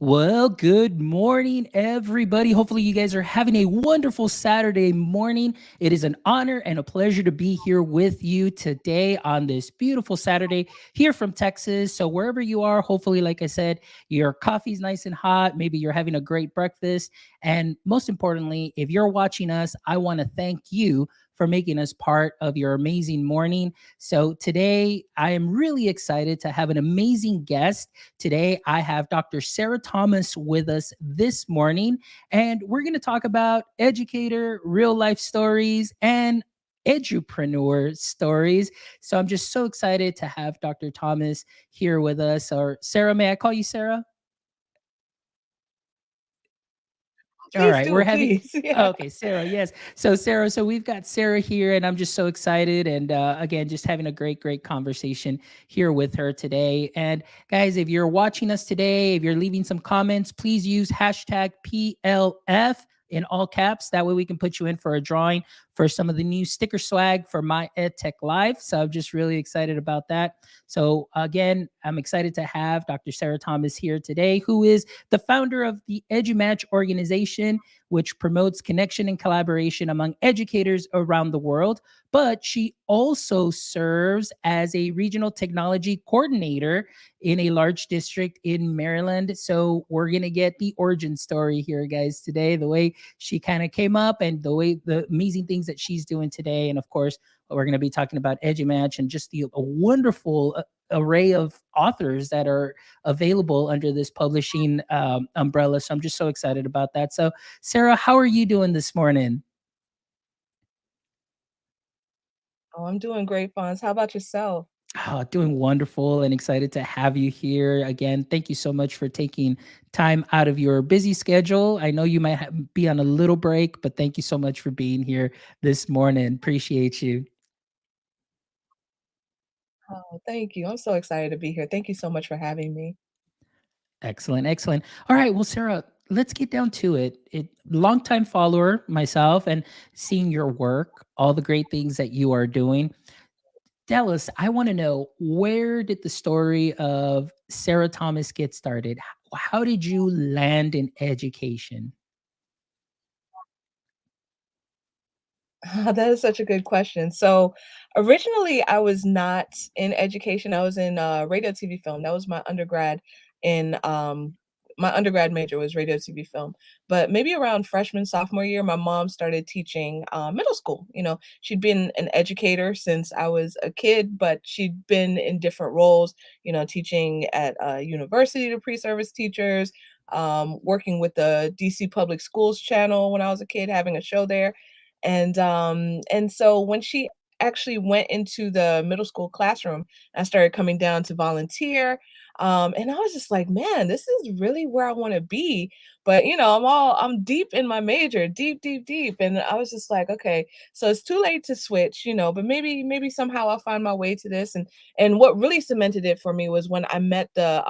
Well, good morning, everybody. Hopefully, you guys are having a wonderful Saturday morning. It is an honor and a pleasure to be here with you today on this beautiful Saturday here from Texas. So, wherever you are, hopefully, like I said, your coffee's nice and hot. Maybe you're having a great breakfast. And most importantly, if you're watching us, I want to thank you for making us part of your amazing morning. So, today, I am really excited to have an amazing guest. Today, I have Dr. Sarah Thomas with us this morning, and we're going to talk about educator, real life stories, and edupreneur stories. So I'm just so excited to have Dr. Thomas here with us. Or Sarah, may I call you Sarah? All Please right, we're do, having please. Yeah. okay, Sarah. Yes. So Sarah, so we've got Sarah here, and I'm just so excited, and again, just having a great conversation here with her today. And guys, if you're watching us today, if you're leaving some comments, please use hashtag PLF in all caps. That way, we can put you in for a drawing for some of the new sticker swag for my EdTech Live. So I'm just really excited about that. So again, I'm excited to have Dr. Sarah Thomas here today, who is the founder of the EduMatch organization, which promotes connection and collaboration among educators around the world. But she also serves as a regional technology coordinator in a large district in Maryland. So we're going to get the origin story here, guys, today, the way she kind of came up and the amazing things that she's doing today. And of course, we're going to be talking about EduMatch and just the a wonderful array of authors that are available under this publishing umbrella. So I'm just so excited about that. So, Sarah, how are you doing this morning? Oh, I'm doing great, Fonz. How about yourself? Oh, doing wonderful and excited to have you here again. Thank you so much for taking time out of your busy schedule. I know you might be on a little break, but thank you so much for being here this morning. Appreciate you. Oh, thank you. I'm so excited to be here. Thank you so much for having me. Excellent, excellent. All right, well, Sarah, let's get down to it. Longtime follower myself, and seeing your work, all the great things that you are doing. Dallas, I want to know, where did the story of Sarah Thomas get started? How did you land in education? That is such a good question. So, originally, I was not in education. I was in radio, TV, film. That was my undergrad major was radio, TV, film. But maybe around freshman, sophomore year, my mom started teaching middle school. She'd been an educator since I was a kid, but she'd been in different roles. Teaching at university to pre-service teachers, working with the DC Public Schools channel when I was a kid, having a show there and so when she actually went into the middle school classroom, I started coming down to volunteer. And I was just like, man, this is really where I want to be. But I'm deep in my major, deep, deep, deep. And I was just like, okay, so it's too late to switch, but maybe somehow I'll find my way to this. And what really cemented it for me was when I met the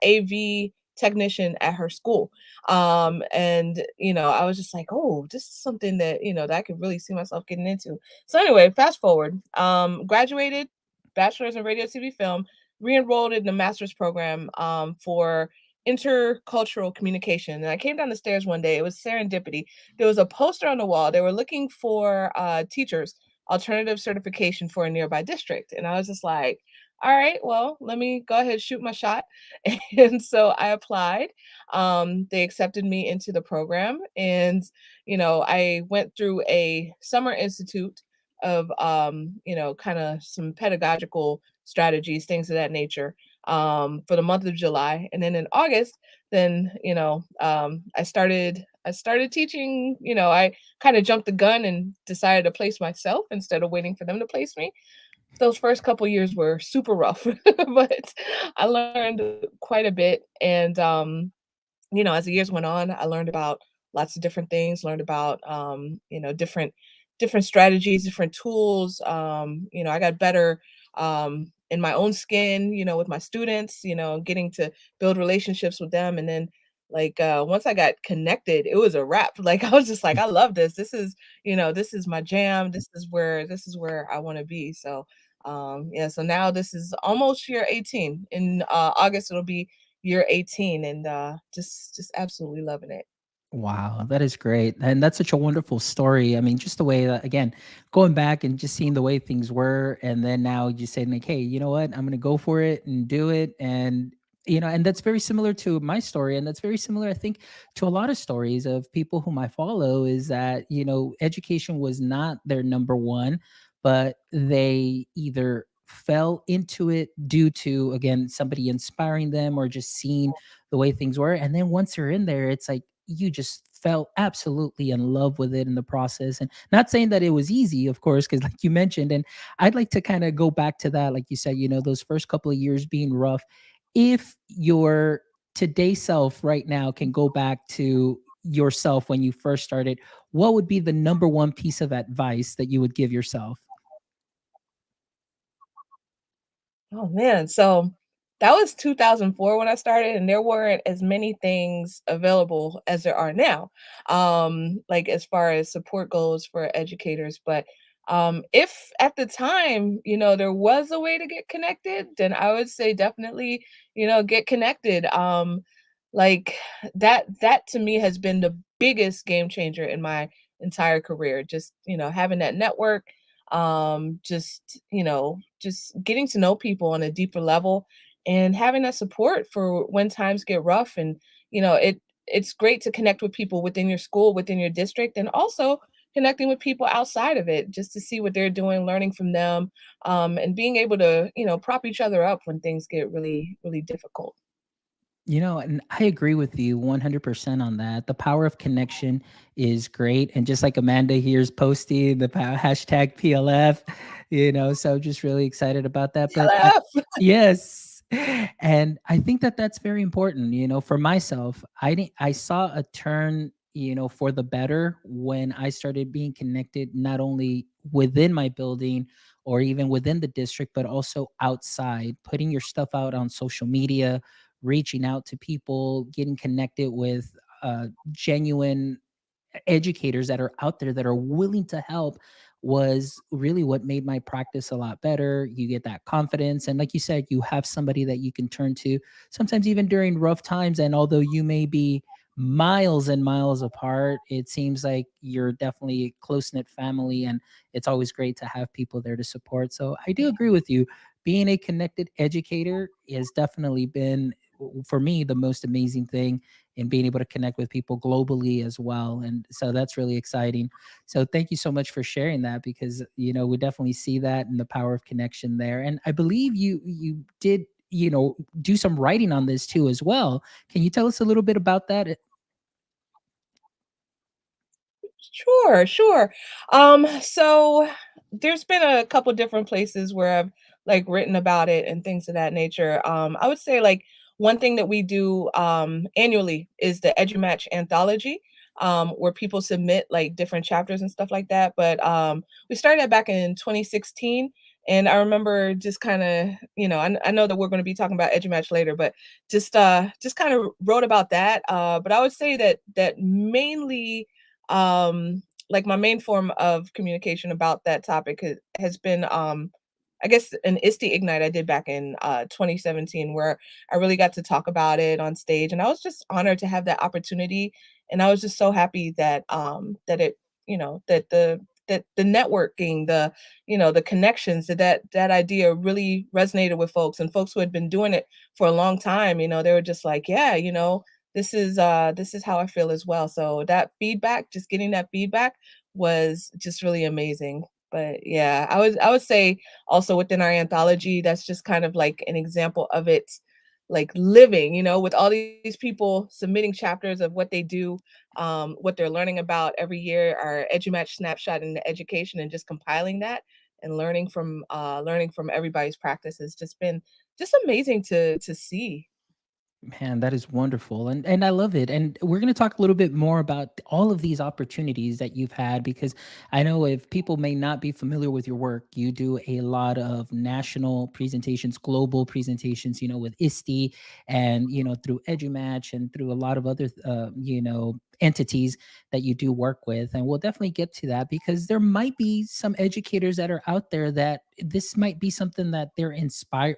AV technician at her school. And I was just like, oh, this is something that that I could really see myself getting into. So anyway, fast forward, graduated, bachelor's in radio, TV, film, re-enrolled in the master's program for intercultural communication. And I came down the stairs one day. It was serendipity. There was a poster on the wall. They were looking for teachers alternative certification for a nearby district, and I was just like, all right, well, let me go ahead and shoot my shot. And so I applied. They accepted me into the program, and I went through a summer institute of kind of some pedagogical strategies, things of that nature, for the month of July. And then in August, then I started teaching. I kind of jumped the gun and decided to place myself instead of waiting for them to place me. Those first couple years were super rough, but I learned quite a bit. And as the years went on, I learned about lots of different things, learned about different strategies, different tools. I got better in my own skin, with my students, getting to build relationships with them. And then like once I got connected, it was a wrap. Like I was just like, I love this. This is my jam. This is where I want to be. So yeah, so now this is almost year 18. In August it'll be year 18, and just absolutely loving it. Wow, that is great. And that's such a wonderful story. I mean, just the way that, again, going back and just seeing the way things were. And then now you saying, like, hey, you know what? I'm going to go for it and do it. And that's very similar to my story. And that's very similar, I think, to a lot of stories of people whom I follow is that, education was not their number one, but they either fell into it due to, again, somebody inspiring them or just seeing the way things were. And then once you're in there, it's like, you just fell absolutely in love with it in the process. And not saying that it was easy, of course, because like you mentioned, and I'd like to kind of go back to that, like you said, those first couple of years being rough. If your today self right now can go back to yourself when you first started, what would be the number one piece of advice that you would give yourself? Oh man, so that was 2004 when I started, and there weren't as many things available as there are now. Like as far as support goes for educators, but if at the time, there was a way to get connected, then I would say definitely, get connected. Like that to me has been the biggest game changer in my entire career. Just, having that network, just getting to know people on a deeper level and having that support for when times get rough. And it's great to connect with people within your school, within your district, and also connecting with people outside of it just to see what they're doing, learning from them, and being able to prop each other up when things get really really difficult. And I agree with you 100% on that. The power of connection is great. And just like Amanda here's posting the hashtag PLF, so just really excited about that. But yes. And I think that that's very important, for myself. I saw a turn, for the better when I started being connected, not only within my building or even within the district, but also outside, putting your stuff out on social media, reaching out to people, getting connected with genuine educators that are out there that are willing to help was really what made my practice a lot better. You get that confidence. And like you said, you have somebody that you can turn to sometimes even during rough times. And although you may be miles and miles apart, it seems like you're definitely a close knit family. And it's always great to have people there to support. So I do agree with you. Being a connected educator has definitely been, for me, the most amazing thing and being able to connect with people globally as well. And so that's really exciting. So thank you so much for sharing that because we definitely see that and the power of connection there. And I believe you did do some writing on this too as well. Can you tell us a little bit about that? Sure, sure. So there's been a couple different places where I've like written about it and things of that nature. I would say like one thing that we do annually is the EduMatch anthology, where people submit like different chapters and stuff like that. But we started that back in 2016. And I remember just kind of, I know that we're going to be talking about EduMatch later, but just kind of wrote about that. But I would say that mainly like my main form of communication about that topic has been I guess an ISTE Ignite I did back in 2017 where I really got to talk about it on stage, and I was just honored to have that opportunity, and I was just so happy that that it that the networking, the connections, that idea really resonated with folks, and folks who had been doing it for a long time, they were just like, yeah, this is how I feel as well. So that feedback, just getting that feedback was just really amazing. But yeah, I would say also within our anthology, that's just kind of like an example of it like living, with all these people submitting chapters of what they do, what they're learning about every year, our EduMatch snapshot in the education, and just compiling that and learning from everybody's practice has just been just amazing to see. Man, that is wonderful. And I love it. And we're going to talk a little bit more about all of these opportunities that you've had because I know if people may not be familiar with your work, you do a lot of national presentations, global presentations, with ISTE and through EduMatch and through a lot of other entities that you do work with. And we'll definitely get to that because there might be some educators that are out there that this might be something that they're inspired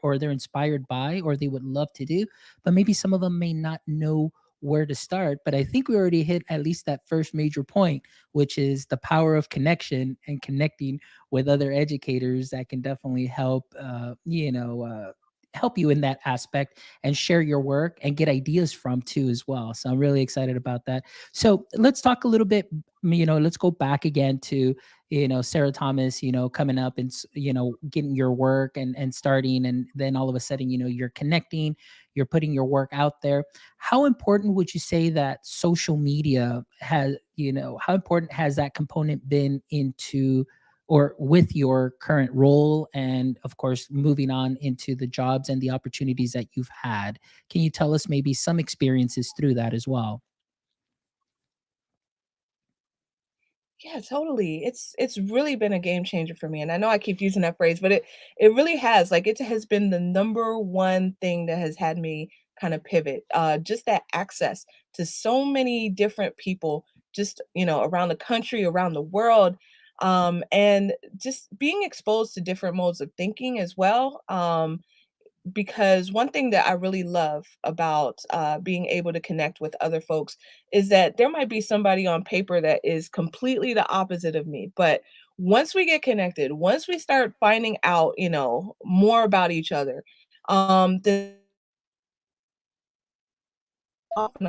by or they would love to do, but maybe some of them may not know where to start. But I think we already hit at least that first major point, which is the power of connection and connecting with other educators that can definitely help you in that aspect and share your work and get ideas from too as well. So I'm really excited about that. So let's talk a little bit, let's go back again to, Sarah Thomas, coming up and, getting your work and starting, and then all of a sudden, you're connecting, you're putting your work out there. How important would you say that social media has, how important has that component been into or with your current role, and of course moving on into the jobs and the opportunities that you've had? Can you tell us maybe some experiences through that as well? Yeah, totally. It's really been a game changer for me, and I know I keep using that phrase, but it really has. Like, it has been the number one thing that has had me kind of pivot. Just that access to so many different people, just around the country, around the world, and just being exposed to different modes of thinking as well. Because one thing that I really love about being able to connect with other folks is that there might be somebody on paper that is completely the opposite of me. But once we get connected, once we start finding out, more about each other, then often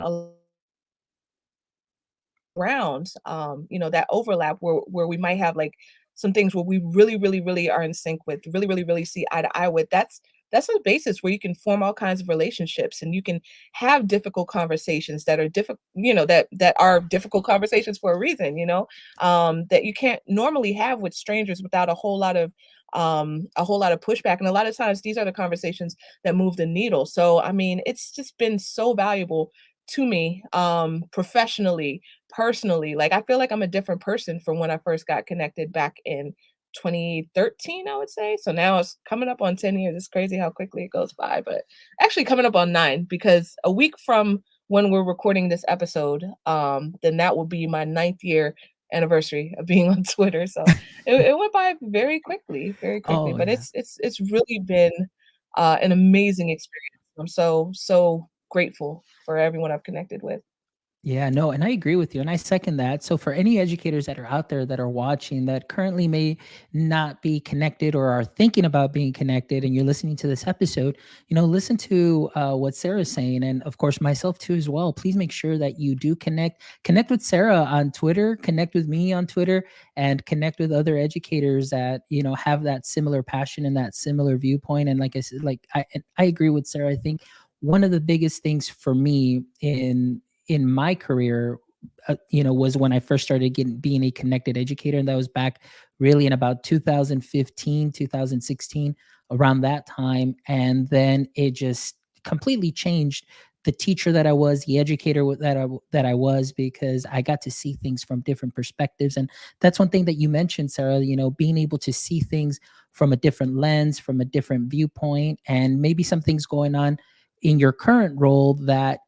around, that overlap where we might have like some things where we really, really, really are in sync with, really, really, really see eye to eye with. That's a basis where you can form all kinds of relationships and you can have difficult conversations that are difficult, that are difficult conversations for a reason, that you can't normally have with strangers without a whole lot of pushback. And a lot of times these are the conversations that move the needle. So I mean, it's just been so valuable to me, professionally, personally. Like, I feel like I'm a different person from when I first got connected back in 2013, I would say. So now it's coming up on 10 years. It's crazy how quickly it goes by, but actually coming up on 9, because a week from when we're recording this episode, then that will be my 9th year anniversary of being on Twitter. So it went by very quickly, very quickly. Oh But yeah. it's really been an amazing experience. I'm so grateful for everyone I've connected with. Yeah, no, and I agree with you, and I second that. So, for any educators that are out there that are watching that currently may not be connected or are thinking about being connected, and you're listening to this episode, listen to what Sarah's saying, and of course myself too as well. Please make sure that you do connect with Sarah on Twitter, connect with me on Twitter, and connect with other educators that have that similar passion and that similar viewpoint. And like I said, I agree with Sarah. I think one of the biggest things for me in my career, was when I first started getting being a connected educator, and that was back really in about 2015, 2016, around that time. And then it just completely changed the teacher that I was, the educator that I was, because I got to see things from different perspectives. And that's one thing that you mentioned, Sarah. Being able to see things from a different lens, from a different viewpoint, and maybe some things going on in your current role that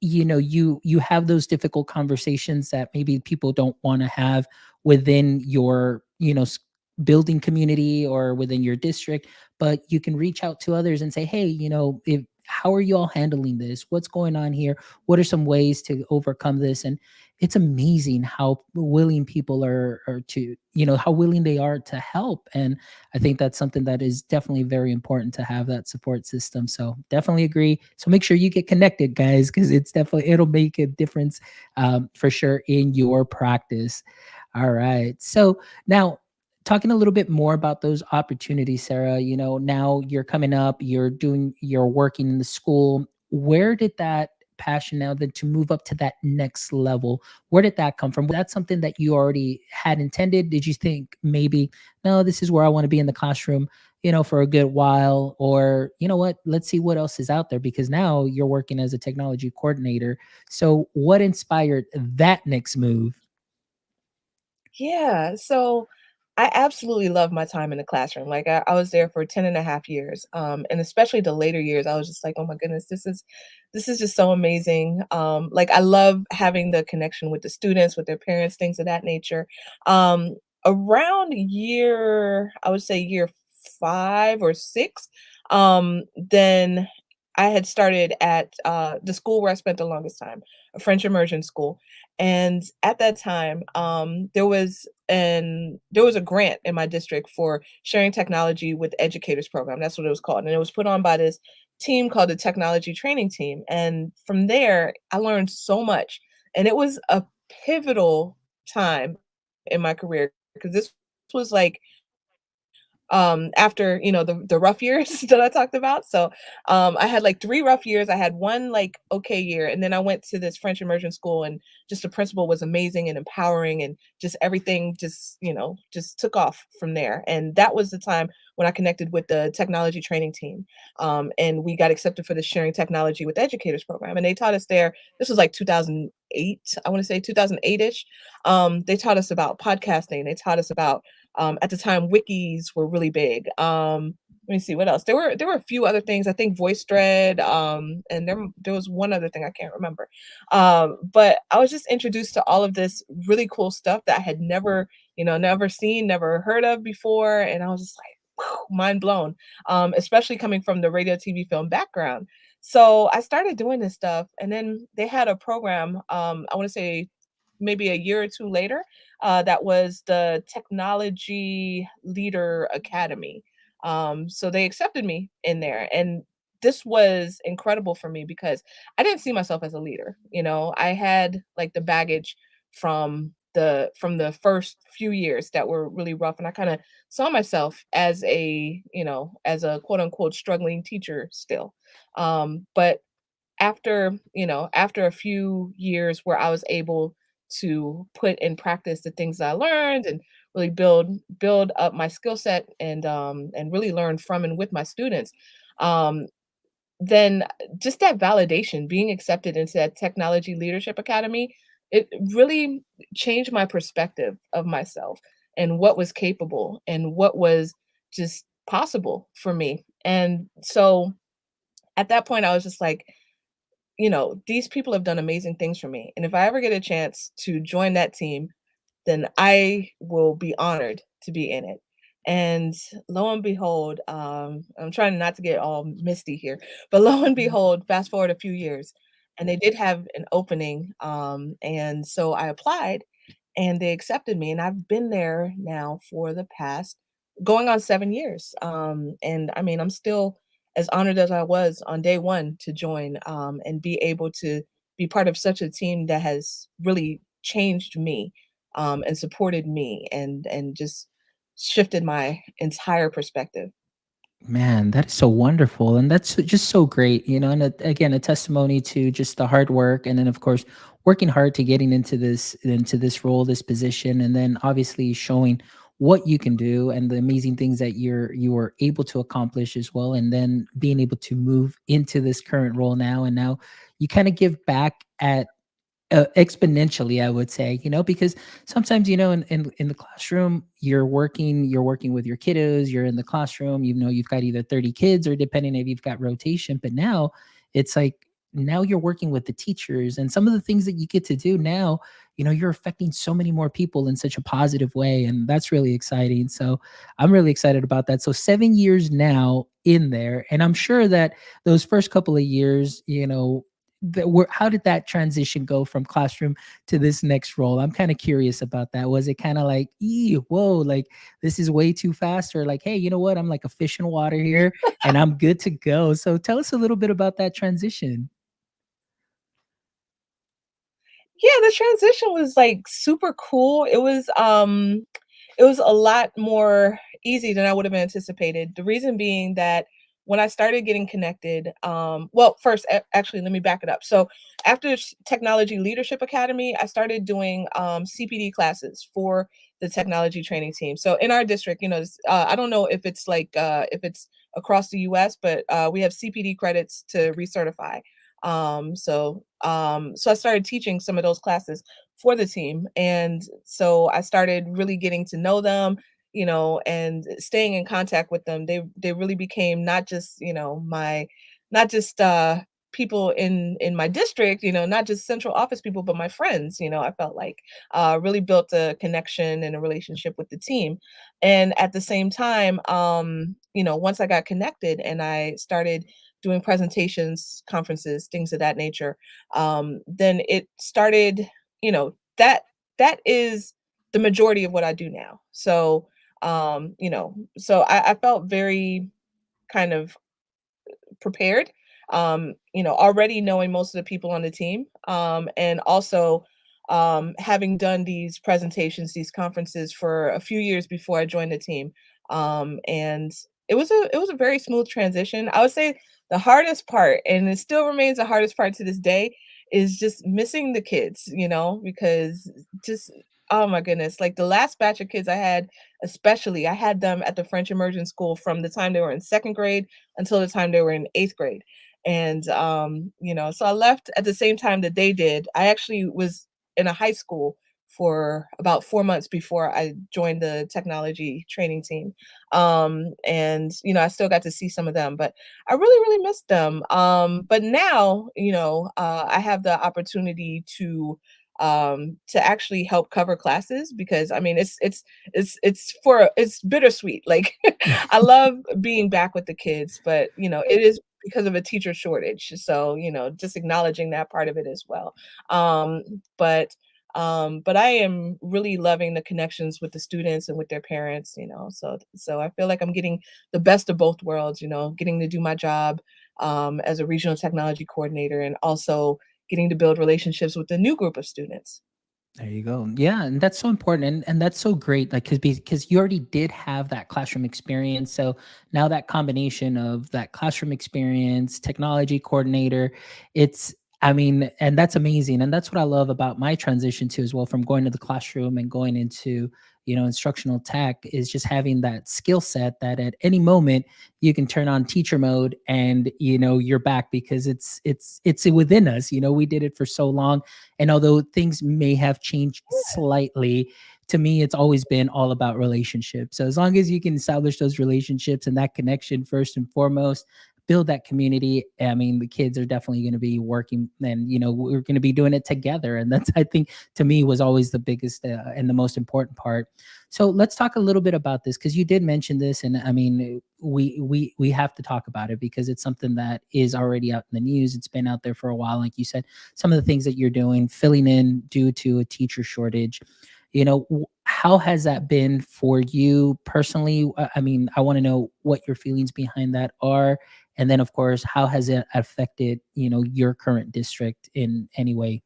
you have those difficult conversations that maybe people don't want to have within your building community or within your district, but you can reach out to others and say, hey, if how are you all handling this, what's going on here, what are some ways to overcome this? And it's amazing how willing people are to how willing they are to help. And I think that's something that is definitely very important, to have that support system. So definitely agree. So make sure you get connected, guys, because it'll make a difference, for sure, in your practice. All right. So now, talking a little bit more about those opportunities, Sarah. Now you're coming up, you're working in the school. Where did that passion now then to move up to that next level? Where did that come from? Was that something that you already had intended? Did you think maybe, no, this is where I want to be in the classroom, for a good while? Or, what, let's see what else is out there, because now you're working as a technology coordinator. So what inspired that next move? Yeah. So I absolutely love my time in the classroom. Like I was there for 10 and a half years. And especially the later years, I was just like, oh my goodness, this is just so amazing. Like I love having the connection with the students, with their parents, things of that nature. Um, Around year, I would say year 5 or 6, then I had started at the school where I spent the longest time, a French immersion school. And at that time, there was a grant in my district for sharing technology with the Educators program. That's what it was called, and it was put on by this team called the Technology Training Team. And from there, I learned so much, and it was a pivotal time in my career because this was like after the rough years that I talked about. So I had like 3 rough years. I had one like okay year, and then I went to this French immersion school, and just the principal was amazing and empowering, and just everything just took off from there. And that was the time when I connected with the technology training team, and we got accepted for the sharing technology with educators program, and they taught us there. This was like 2008, I want to say 2008ish. They taught us about podcasting. They taught us about at the time, wikis were really big. Let me see what else. There were a few other things. I think VoiceThread, and there was one other thing I can't remember. But I was just introduced to all of this really cool stuff that I had never seen, never heard of before, and I was just like, mind blown. Especially coming from the radio, TV, film background. So I started doing this stuff, and then they had a program. I want to say maybe a year or two later, that was the Technology Leader Academy. So they accepted me in there, and this was incredible for me because I didn't see myself as a leader. I had like the baggage from the first few years that were really rough, and I kind of saw myself as a quote unquote struggling teacher still. But after a few years where I was able to put in practice the things I learned and really build up my skill set and really learn from and with my students, um, then just that validation, being accepted into that Technology Leadership Academy, it really changed my perspective of myself and what was capable and what was just possible for me. And so at that point, I was just like, these people have done amazing things for me. And if I ever get a chance to join that team, then I will be honored to be in it. And lo and behold, I'm trying not to get all misty here, but lo and behold, fast forward a few years, and they did have an opening. And so I applied, and they accepted me, and I've been there now for the past going on 7 years. And I mean, I'm still as honored as I was on day one to join, and be able to be part of such a team that has really changed me, and supported me and just shifted my entire perspective. Man, that is so wonderful. And that's just so great, and again, a testimony to just the hard work. And then, of course, working hard to getting into this role, this position, and then obviously showing what you can do and the amazing things that you were able to accomplish as well. And then being able to move into this current role now. And now you kind of give back at exponentially, I would say, because sometimes, in the classroom, you're working with your kiddos, you're in the classroom, you've got either 30 kids or depending if you've got rotation. But now it's like, now you're working with the teachers, and some of the things that you get to do now, you're affecting so many more people in such a positive way. And that's really exciting. So I'm really excited about that. So 7 years now in there. And I'm sure that those first couple of years, how did that transition go from classroom to this next role? I'm kind of curious about that. Was it kind of like, whoa, like this is way too fast, or like, hey, you know what? I'm like a fish in water here and I'm good to go. So tell us a little bit about that transition. Yeah, the transition was like super cool. It was a lot more easy than I would have anticipated. The reason being that when I started getting connected, well, first, actually, let me back it up. So, after Technology Leadership Academy, I started doing CPD classes for the technology training team. So, in our district, I don't know if it's across the U.S., but we have CPD credits to recertify. So I started teaching some of those classes for the team, and so I started really getting to know them, and staying in contact with them, they really became not just, not just people in my district, not just central office people, but my friends. I felt like really built a connection and a relationship with the team. And at the same time, once I got connected and I started doing presentations, conferences, things of that nature, then it started, that is the majority of what I do now. So I felt very kind of prepared, already knowing most of the people on the team, and also having done these presentations, these conferences for a few years before I joined the team. And it was a very smooth transition. I would say the hardest part, and it still remains the hardest part to this day, is just missing the kids, because just oh my goodness, like the last batch of kids I had, especially, I had them at the French immersion school from the time they were in second grade until the time they were in 8th grade. And, so I left at the same time that they did. I actually was in a high school for about 4 months before I joined the technology training team. And, I still got to see some of them, but I really, really missed them. But now, I have the opportunity to actually help cover classes, because I mean it's bittersweet. Like I love being back with the kids, but it is because of a teacher shortage. So, just acknowledging that part of it as well. Um, but but I am really loving the connections with the students and with their parents, so I feel like I'm getting the best of both worlds, getting to do my job as a regional technology coordinator, and also getting to build relationships with a new group of students. There you go. Yeah, and that's so important, and that's so great. Like, because you already did have that classroom experience, so now that combination of that classroom experience, technology coordinator, it's I mean, and that's amazing, and that's what I love about my transition too as well, from going to the classroom and going into instructional tech, is just having that skill set that at any moment you can turn on teacher mode and you're back, because it's within us. We did it for so long, and although things may have changed slightly, to me, it's always been all about relationships. So as long as you can establish those relationships and that connection first and foremost, build that community. I mean, the kids are definitely going to be working, and we're going to be doing it together. And that's, I think, to me, was always the biggest and the most important part. So let's talk a little bit about this, because you did mention this, and I mean, we have to talk about it because it's something that is already out in the news. It's been out there for a while, like you said. Some of the things that you're doing, filling in due to a teacher shortage. How has that been for you personally? I mean, I want to know what your feelings behind that are, and then, of course, how has it affected your current district in any way?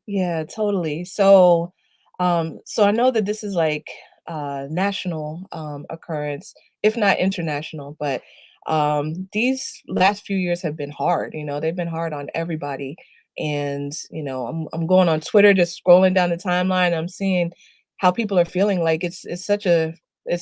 Yeah, totally. So I know that this is like national occurrence, if not international, but these last few years have been hard. They've been hard on everybody. And, I'm going on Twitter, just scrolling down the timeline. I'm seeing how people are feeling. Like it's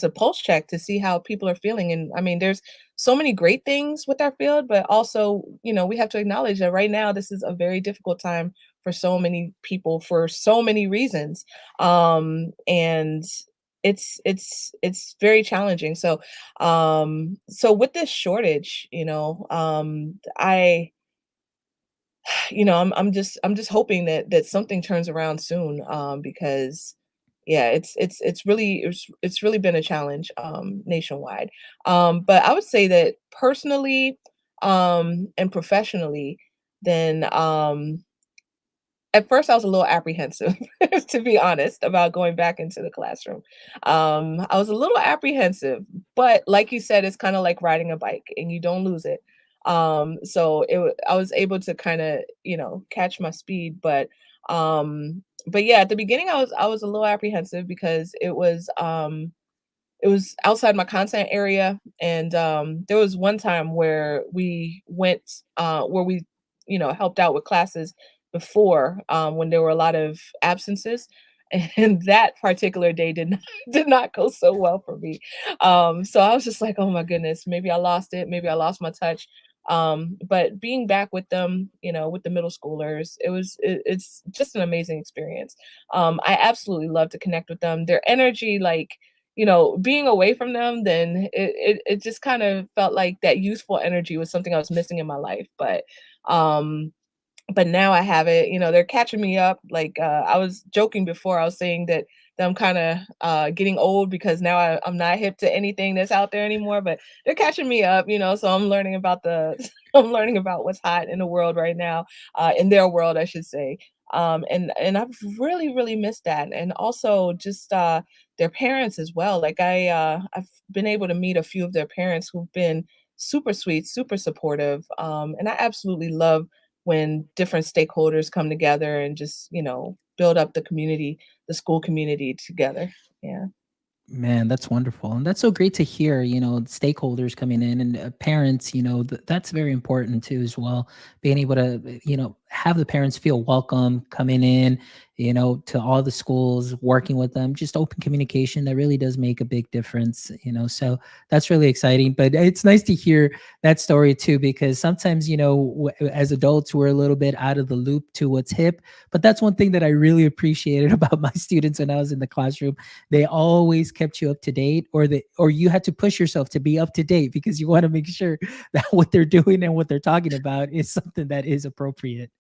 a pulse check to see how people are feeling. And I mean, there's so many great things with our field, but also, we have to acknowledge that right now this is a very difficult time for so many people for so many reasons. And it's very challenging. So with this shortage, I'm just hoping that something turns around soon, because yeah, it's really been a challenge nationwide. But I would say that personally and professionally, then at first, I was a little apprehensive, to be honest, about going back into the classroom. I was a little apprehensive, but like you said, it's kind of like riding a bike, and you don't lose it. I was able to kind of, catch my speed, but yeah, at the beginning, I was a little apprehensive because it was outside my content area. And there was one time where we went where we helped out with classes before, when there were a lot of absences, and that particular day did not go so well for me. So I was just like, oh my goodness, maybe I lost it, maybe I lost my touch. But being back with them, with the middle schoolers, it's just an amazing experience. I absolutely love to connect with them. Their energy, like, being away from them, then it just kind of felt like that youthful energy was something I was missing in my life. Um but now I have it, they're catching me up. Like, I was joking before, I was saying that I'm kind of getting old because now I'm not hip to anything that's out there anymore, but they're catching me up, so I'm learning about I'm learning about what's hot in the world right now, in their world, I should say. And I've really, really missed that. And also just their parents as well. Like, I've been able to meet a few of their parents who've been super sweet, super supportive. And I absolutely love when different stakeholders come together and just, build up the community, the school community together. Yeah. Man, that's wonderful. And that's so great to hear, stakeholders coming in and parents, that's very important too, as well. Being able to, have the parents feel welcome coming in, to all the schools, working with them, just open communication that really does make a big difference, So that's really exciting. But it's nice to hear that story too, because sometimes, as adults, we're a little bit out of the loop to what's hip. But that's one thing that I really appreciated about my students when I was in the classroom. They always kept you up to date, or you had to push yourself to be up to date because you want to make sure that what they're doing and what they're talking about is something that is appropriate.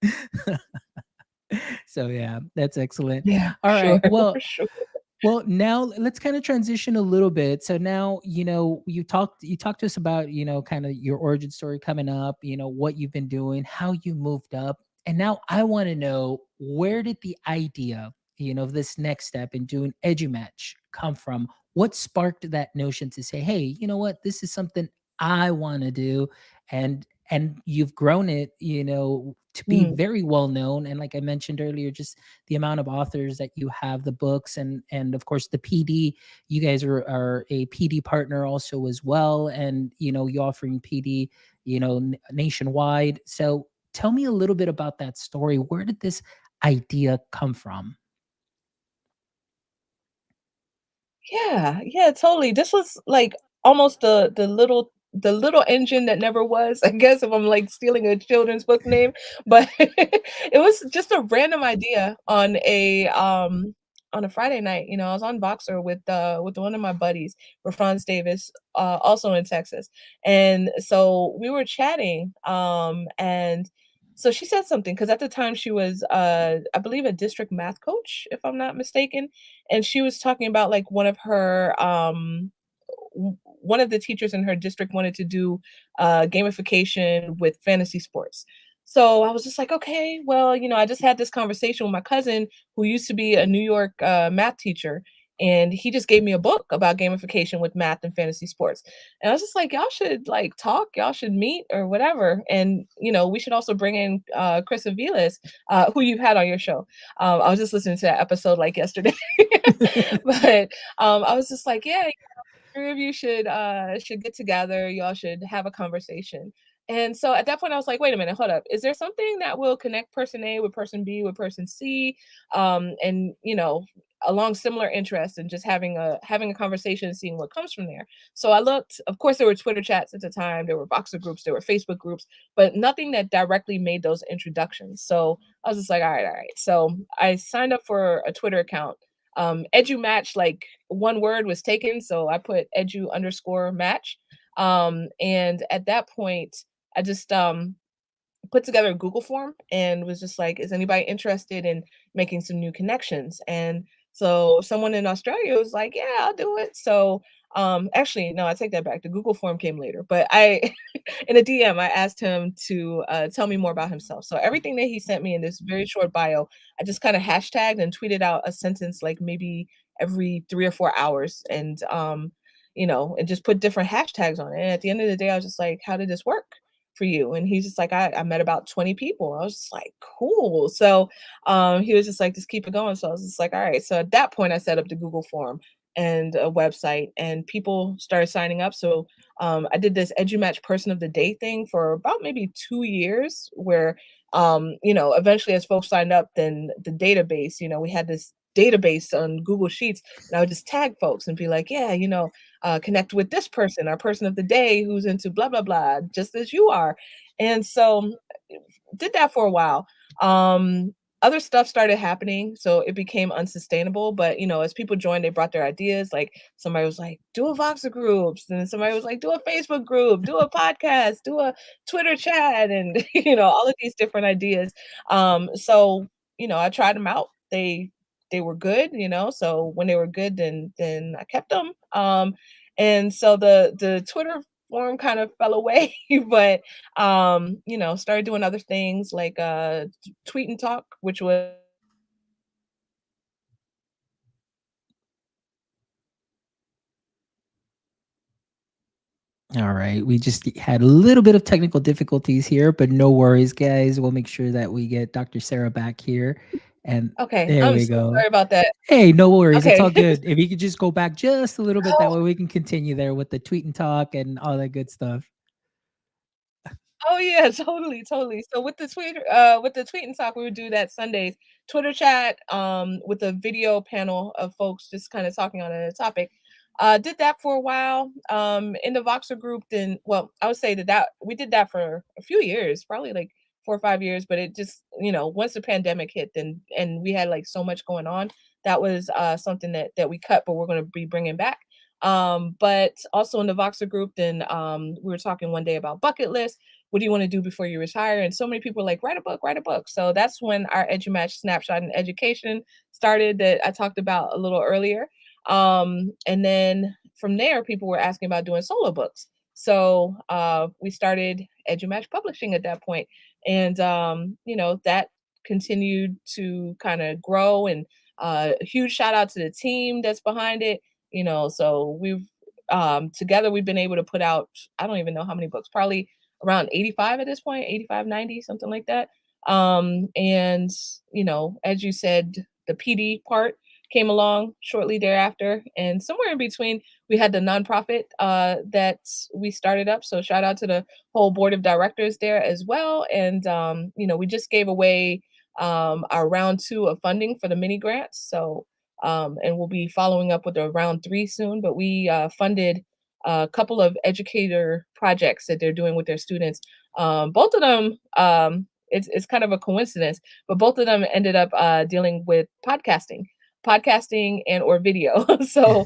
So yeah, that's excellent. Yeah, for All sure. right. For Well, sure. now let's kind of transition a little bit. So now, you talked to us about, kind of your origin story coming up, what you've been doing, how you moved up. And now I want to know, where did the idea, of this next step in doing EduMatch come from? What sparked that notion to say, hey, you know what, this is something I want to do? And you've grown it, to be Mm, very well known. And like I mentioned earlier, just the amount of authors that you have, the books, and of course the PD. You guys are a PD partner also as well, and you offering PD, nationwide. So tell me a little bit about that story. Where did this idea come from? yeah, yeah, totally. This was like almost the little engine that never was, I guess, if I'm like stealing a children's book name. But it was just a random idea on a Friday night. I was on Boxer with one of my buddies, Franz Davis, also in Texas. And so we were chatting, and so she said something because at the time she was, I believe, a district math coach, if I'm not mistaken. And she was talking about, like, one of the teachers in her district wanted to do gamification with fantasy sports. So I was just like, okay, well, I just had this conversation with my cousin who used to be a New York math teacher, and he just gave me a book about gamification with math and fantasy sports. And I was just like, y'all should like talk, y'all should meet or whatever. And we should also bring in Chris Aviles, who you've had on your show. I was just listening to that episode like yesterday. But I was just like, yeah, three of you should get together. Y'all should have a conversation. And so at that point, I was like, wait a minute, hold up. Is there something that will connect person A with person B with person C? And along similar interests, and just having a conversation and seeing what comes from there. So I looked, of course, there were Twitter chats at the time, there were Voxer groups, there were Facebook groups, but nothing that directly made those introductions. So I was just like, all right, all right. So I signed up for a Twitter account. EduMatch, like one word was taken, so I put edu_match. And at that point, I just put together a Google form and was just like, is anybody interested in making some new connections? And so someone in Australia was like, yeah, I'll do it. So actually, no, I take that back. The Google form came later, but I in a DM, I asked him to tell me more about himself. So everything that he sent me in this very short bio, I just kind of hashtagged and tweeted out a sentence like maybe every 3 or 4 hours, and just put different hashtags on it. And at the end of the day, I was just like, how did this work for you? And he's just like, I met about 20 people. I was just like, cool. So he was just like, just keep it going. So I was just like, all right. So at that point, I set up the Google form and a website, and people started signing up. So I did this EduMatch Person of the Day thing for about maybe 2 years, where eventually, as folks signed up, then the database, we had this database on Google Sheets, and I would just tag folks and be like, yeah, connect with this person, our person of the day who's into blah blah blah, just as you are. And so did that for a while. Other stuff started happening, so it became unsustainable. But as people joined, they brought their ideas. Like somebody was like, "Do a Voxer groups," and then somebody was like, "Do a Facebook group, do a podcast, do a Twitter chat," and all of these different ideas. So I tried them out. They were good. So when they were good, then I kept them. And so the Twitter forum kind of fell away, but started doing other things like tweet and talk, which was All right. We just had a little bit of technical difficulties here, but no worries, guys. We'll make sure that we get Dr. Sarah back here. And okay. there I'm we so go. sorry about that. Hey, no worries. It's all Okay. good. If you could just go back just a little bit, that Oh, way we can continue there with the tweet and talk and all that good stuff. oh yeah, totally, totally. So with the tweet and talk, we would do that Sundays. Twitter chat, with a video panel of folks just kind of talking on a topic. Did that for a while. In the Voxer group, then well, I would say that we did that for a few years, probably like 4 or 5 years, but it just, once the pandemic hit, then and we had like so much going on, that was something that we cut, but we're gonna be bringing back. But also in the Voxer group, then we were talking one day about bucket lists. What do you want to do before you retire? And so many people were like, write a book, write a book. So that's when our EduMatch snapshot in education started that I talked about a little earlier. And then from there, people were asking about doing solo books. So we started EduMatch Publishing at that point. And, that continued to kind of grow. And a huge shout out to the team that's behind it. So we've together we've been able to put out, I don't even know how many books, probably around 85 at this point, 85, 90, something like that. And as you said, the PD part came along shortly thereafter, and somewhere in between we had the nonprofit that we started up. So shout out to the whole board of directors there as well. And we just gave away our round 2 of funding for the mini grants. So and we'll be following up with a round 3 soon. But we funded a couple of educator projects that they're doing with their students. Both of them, it's kind of a coincidence, but both of them ended up dealing with podcasting and or video. So,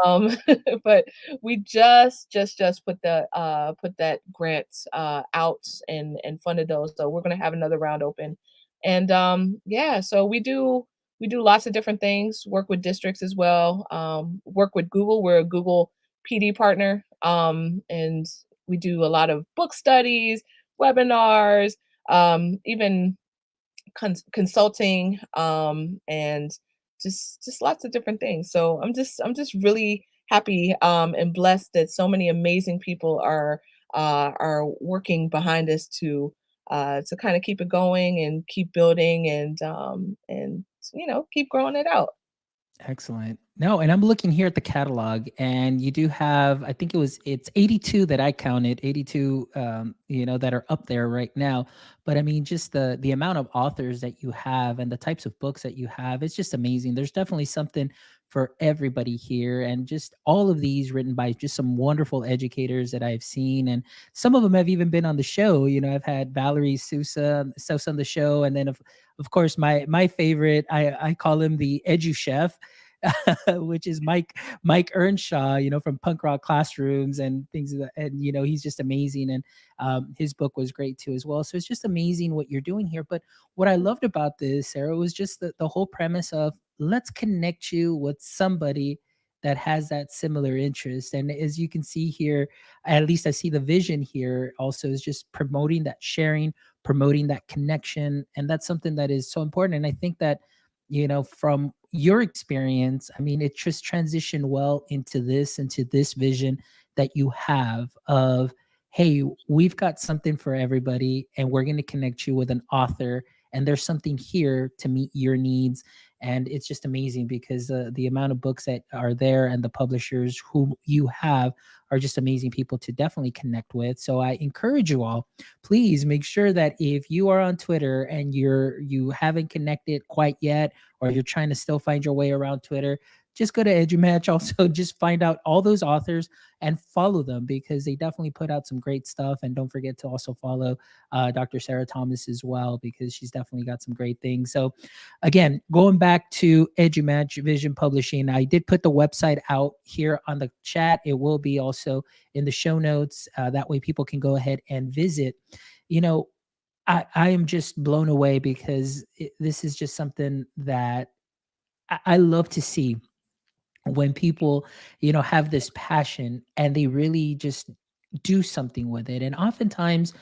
um, but we just put that grant out and funded those. So we're gonna have another round open, and yeah, so we do lots of different things. Work with districts as well. Work with Google. We're a Google PD partner, and we do a lot of book studies, webinars, even consulting, and just lots of different things. So I'm just really happy and blessed that so many amazing people are working behind us to kind of keep it going and keep building and keep growing it out. Excellent. No, and I'm looking here at the catalog, and you do have, I think it's 82 that I counted, 82, that are up there right now. But I mean, just the amount of authors that you have and the types of books that you have, it's just amazing. There's definitely something for everybody here, and just all of these written by just some wonderful educators that I've seen, and some of them have even been on the show. I've had Valerie Sousa on the show, and then of course my favorite, I call him the edu chef, which is Mike Earnshaw, from Punk Rock Classrooms and things of that. And he's just amazing, and his book was great too as well. So it's just amazing what you're doing here. But what I loved about this, Sarah, was just the whole premise of, let's connect you with somebody that has that similar interest. And as you can see here, at least I see the vision here also is just promoting that sharing, promoting that connection. And that's something that is so important. And I think that, from your experience, I mean, it just transitioned well into this vision that you have of, hey, we've got something for everybody, and we're going to connect you with an author, and there's something here to meet your needs. And it's just amazing because the amount of books that are there and the publishers who you have are just amazing people to definitely connect with. So I encourage you all, please make sure that if you are on Twitter and you haven't connected quite yet, or you're trying to still find your way around Twitter, just go to EduMatch. Also, just find out all those authors and follow them because they definitely put out some great stuff. And don't forget to also follow Dr. Sarah Thomas as well because she's definitely got some great things. So, again, going back to EduMatch Vision Publishing, I did put the website out here on the chat. It will be also in the show notes. That way, people can go ahead and visit. You know, I am just blown away because this is just something that I love to see when people, have this passion and they really just do something with it. And oftentimes,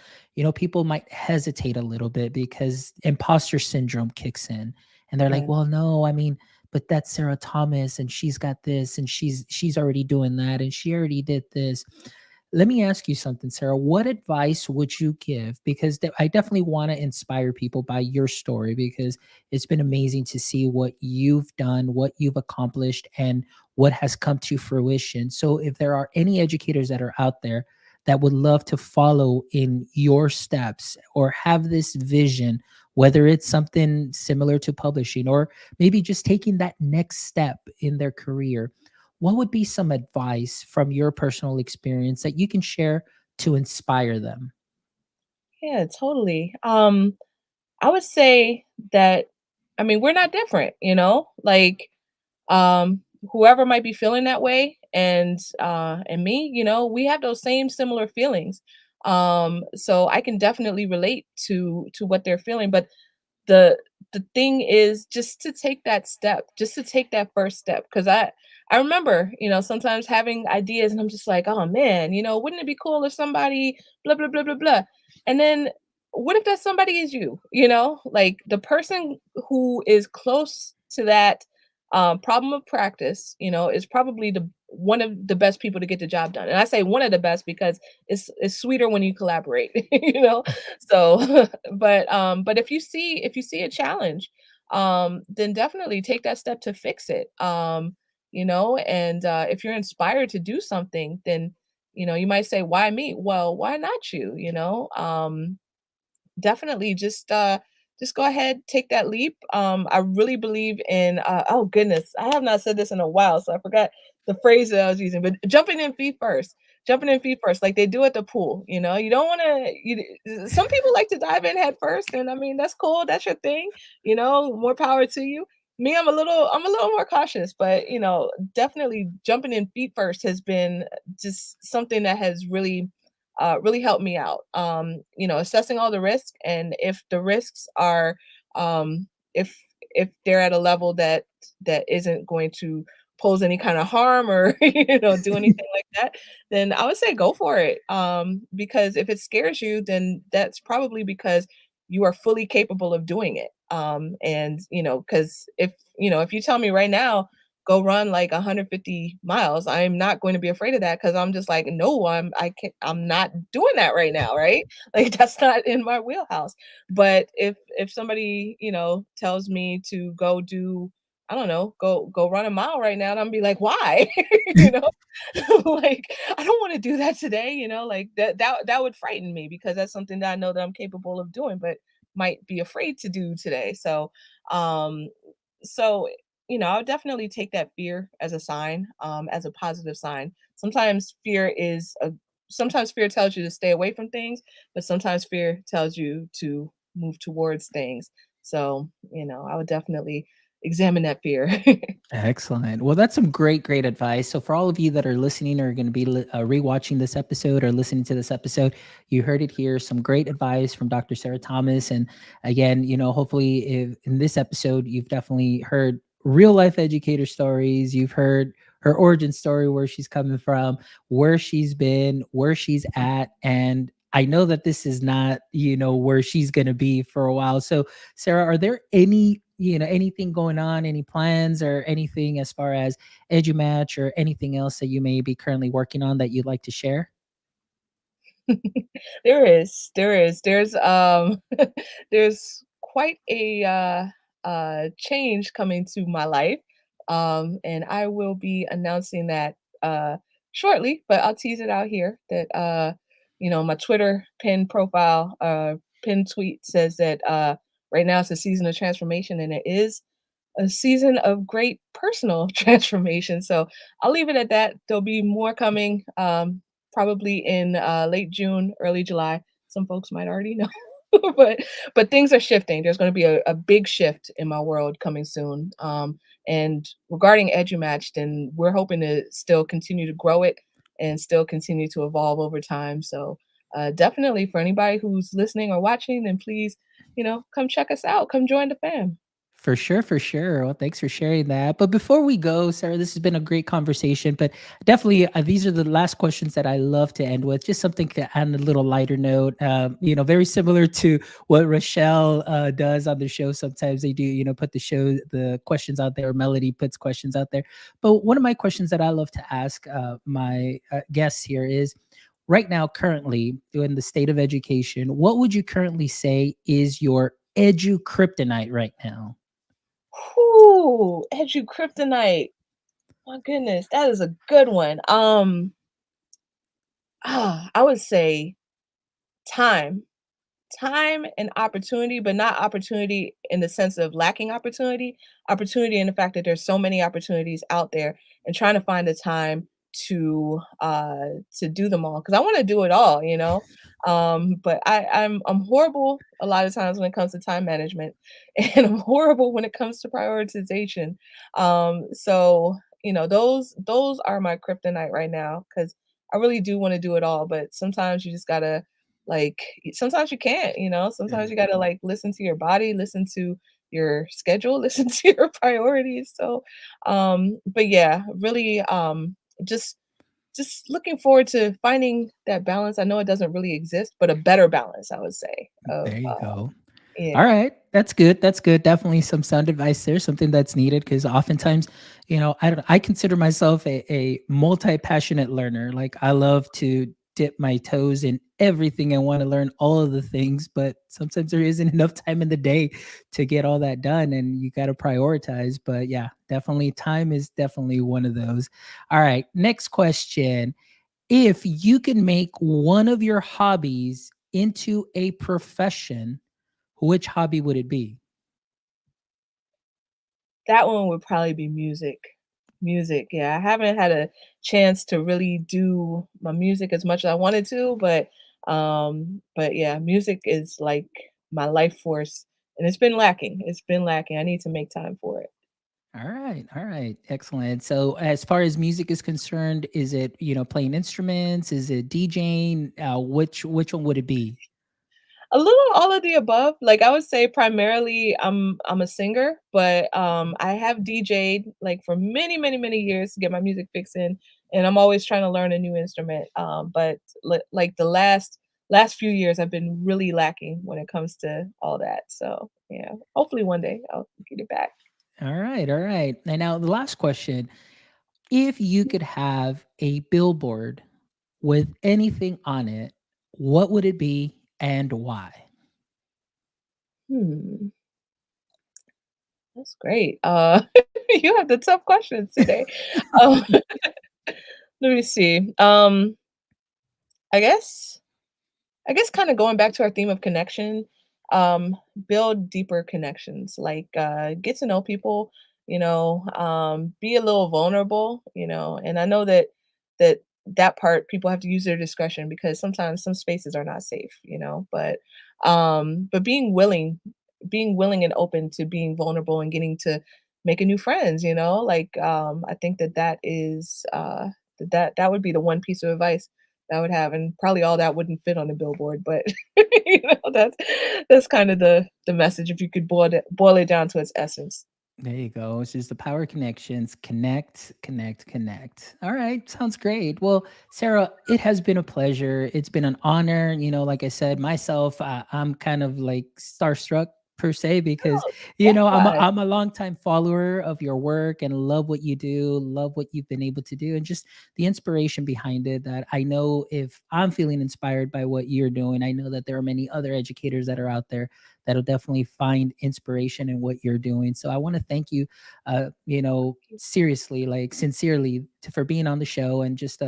people might hesitate a little bit because imposter syndrome kicks in and they're like, Yeah. well, no, I mean, but that's Sarah Thomas and she's got this and she's already doing that and she already did this. Let me ask you something, Sarah. What advice would you give? Because I definitely want to inspire people by your story because it's been amazing to see what you've done, what you've accomplished, and what has come to fruition. So, if there are any educators that are out there that would love to follow in your steps or have this vision, whether it's something similar to publishing or maybe just taking that next step in their career, what would be some advice from your personal experience that you can share to inspire them? Yeah, totally. I would say that, I mean, we're not different, like, um, whoever might be feeling that way and me, we have those same similar feelings. So I can definitely relate to what they're feeling, but the the thing is just to take that step, just to take that first step. Because I remember, sometimes having ideas and I'm just like, oh man, wouldn't it be cool if somebody blah blah blah blah blah. And then what if that somebody is you? Like the person who is close to that problem of practice, is probably the one of the best people to get the job done. And I say one of the best because it's sweeter when you collaborate, So but if you see a challenge, then definitely take that step to fix it. And if you're inspired to do something, then you might say, why me? Well, why not you? Definitely just go ahead, take that leap. I really believe in oh goodness, I have not said this in a while, so I forgot the phrase that I was using, but jumping in feet first. Jumping in feet first, like they do at the pool. You don't want to. Some people like to dive in head first, and I mean that's cool. That's your thing. More power to you. Me, I'm a little more cautious, but definitely jumping in feet first has been just something that has really helped me out. Assessing all the risks, and if the risks are, if they're at a level that isn't going to pose any kind of harm or do anything like that, then I would say go for it. Because if it scares you, then that's probably because you are fully capable of doing it. And because if you tell me right now go run like 150 miles. I'm not going to be afraid of that because I'm just like, no, I'm not doing that right now, right? Like that's not in my wheelhouse. But if somebody, tells me to go do, I don't know, go run a mile right now, and I'm be like, why? you know, like I don't want to do that today, like that would frighten me because that's something that I know that I'm capable of doing, but might be afraid to do today. Um, so I would definitely take that fear as a sign, as a positive sign. Sometimes fear tells you to stay away from things, but sometimes fear tells you to move towards things. So, I would definitely examine that fear. Excellent. Well, that's some great, great advice. So, for all of you that are listening or going to be rewatching this episode or listening to this episode, you heard it here. Some great advice from Dr. Sarah Thomas. And again, hopefully, if, in this episode, you've definitely heard real life educator stories. You've heard her origin story, where she's coming from, where she's been, where she's at. And I know that this is not, where she's going to be for a while. So, Sarah, are there anything going on, any plans or anything as far as EduMatch or anything else that you may be currently working on that you'd like to share? There is. There's there's quite change coming to my life. And I will be announcing that shortly, but I'll tease it out here that my Twitter pin profile, pin tweet says that right now it's a season of transformation, and it is a season of great personal transformation. So I'll leave it at that. There'll be more coming, probably in late June, early July. Some folks might already know, but things are shifting. There's going to be a big shift in my world coming soon. And regarding EduMatch, then we're hoping to still continue to grow it and still continue to evolve over time. So definitely for anybody who's listening or watching, then please, come check us out. Come join the fam. For sure, for sure. Well, thanks for sharing that. But before we go, Sarah, this has been a great conversation. But definitely, these are the last questions that I love to end with. Just something to add a little lighter note. Very similar to what Rochelle does on the show. Sometimes they do, put the questions out there. Melody puts questions out there. But one of my questions that I love to ask my guests here is, right now, currently in the state of education, what would you currently say is your edu kryptonite right now? Whoo, Edu Kryptonite. My goodness, that is a good one. I would say time. Time and opportunity, but not opportunity in the sense of lacking opportunity, opportunity in the fact that there's so many opportunities out there and trying to find the time to do them all because I want to do it all, but I'm horrible a lot of times when it comes to time management and I'm horrible when it comes to prioritization. So those are my kryptonite right now because I really do want to do it all, but sometimes you just gotta like, sometimes you can't, sometimes Yeah. you gotta, like, listen to your body, listen to your schedule, listen to your priorities, so, but yeah, really, just looking forward to finding that balance. I know it doesn't really exist, but a better balance, I would say, of, There you go. yeah. All right. That's good. That's good. Definitely some sound advice there, something that's needed because oftentimes, I consider myself a multi-passionate learner. Like I love to dip my toes in everything and want to learn all of the things, but sometimes there isn't enough time in the day to get all that done and you got to prioritize. But yeah, definitely time is definitely one of those. All right. Next question. If you can make one of your hobbies into a profession, which hobby would it be? That one would probably be music. Music, yeah. I haven't had a chance to really do my music as much as I wanted to, but yeah, music is like my life force and it's been lacking. It's been lacking. I need to make time for it. All right, all right, excellent. So, as far as music is concerned, is it playing instruments? Is it DJing? Which one would it be? A little all of the above. Like I would say primarily I'm a singer, but I have DJ'd like for many, many, many years to get my music fixed in, and I'm always trying to learn a new instrument. But like the last few years I've been really lacking when it comes to all that. So yeah, hopefully one day I'll get it back. All right, all right. And now the last question: if you could have a billboard with anything on it, what would it be and why? Hmm, that's great. You have the tough questions today. Um, let me see. I guess kinda going back to our theme of connection, um, build deeper connections, like, get to know people, be a little vulnerable, and I know that that part people have to use their discretion because sometimes some spaces are not safe, but being willing and open to being vulnerable and getting to making new friends, like, I think that is, that would be the one piece of advice that would have, and probably all that wouldn't fit on the billboard, but that's kind of the message if you could boil it down to its essence. There you go. It's just the power connections. Connect, connect, connect. All right. Sounds great. Well, Sarah, it has been a pleasure. It's been an honor. Like I said, myself, I'm kind of like starstruck per se because, Oh, likewise. I'm a longtime follower of your work and love what you do, love what you've been able to do, and just the inspiration behind it. That I know if I'm feeling inspired by what you're doing, I know that there are many other educators that are out there that'll definitely find inspiration in what you're doing. So I want to thank you, seriously, like sincerely, for being on the show and just,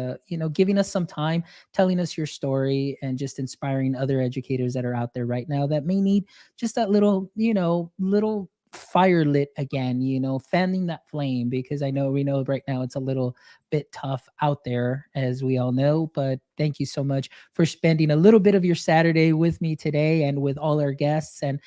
giving us some time, telling us your story, and just inspiring other educators that are out there right now that may need just that little, little fire lit again, fanning that flame, because I know we know right now it's a little bit tough out there, as we all know. But thank you so much for spending a little bit of your Saturday with me today and with all our guests. And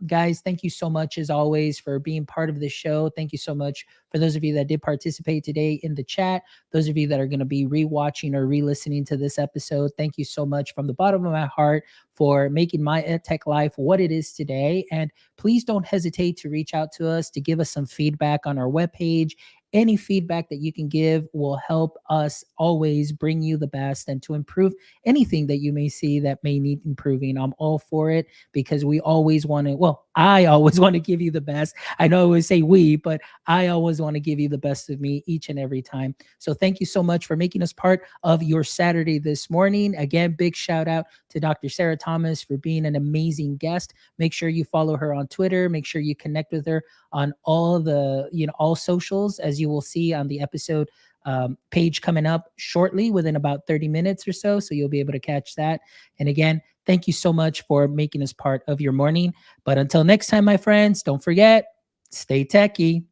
guys, thank you so much as always for being part of the show. Thank you so much for those of you that did participate today in the chat. Those of you that are going to be rewatching or re-listening to this episode, thank you so much from the bottom of my heart for making my EdTech life what it is today. And please don't hesitate to reach out to us, to give us some feedback on our webpage. Any feedback that you can give will help us always bring you the best and to improve anything that you may see that may need improving. I'm all for it, because we always want to, well, I always want to give you the best. I know I always say we, but I always want to give you the best of me each and every time. So thank you so much for making us part of your Saturday this morning. Again, big shout out to Dr. Sarah Thomas for being an amazing guest. Make sure you follow her on Twitter. Make sure you connect with her on all the, all socials, as you will see on the episode page coming up shortly within about 30 minutes or so. So you'll be able to catch that. And again, thank you so much for making us part of your morning. But until next time, my friends, don't forget, stay techie.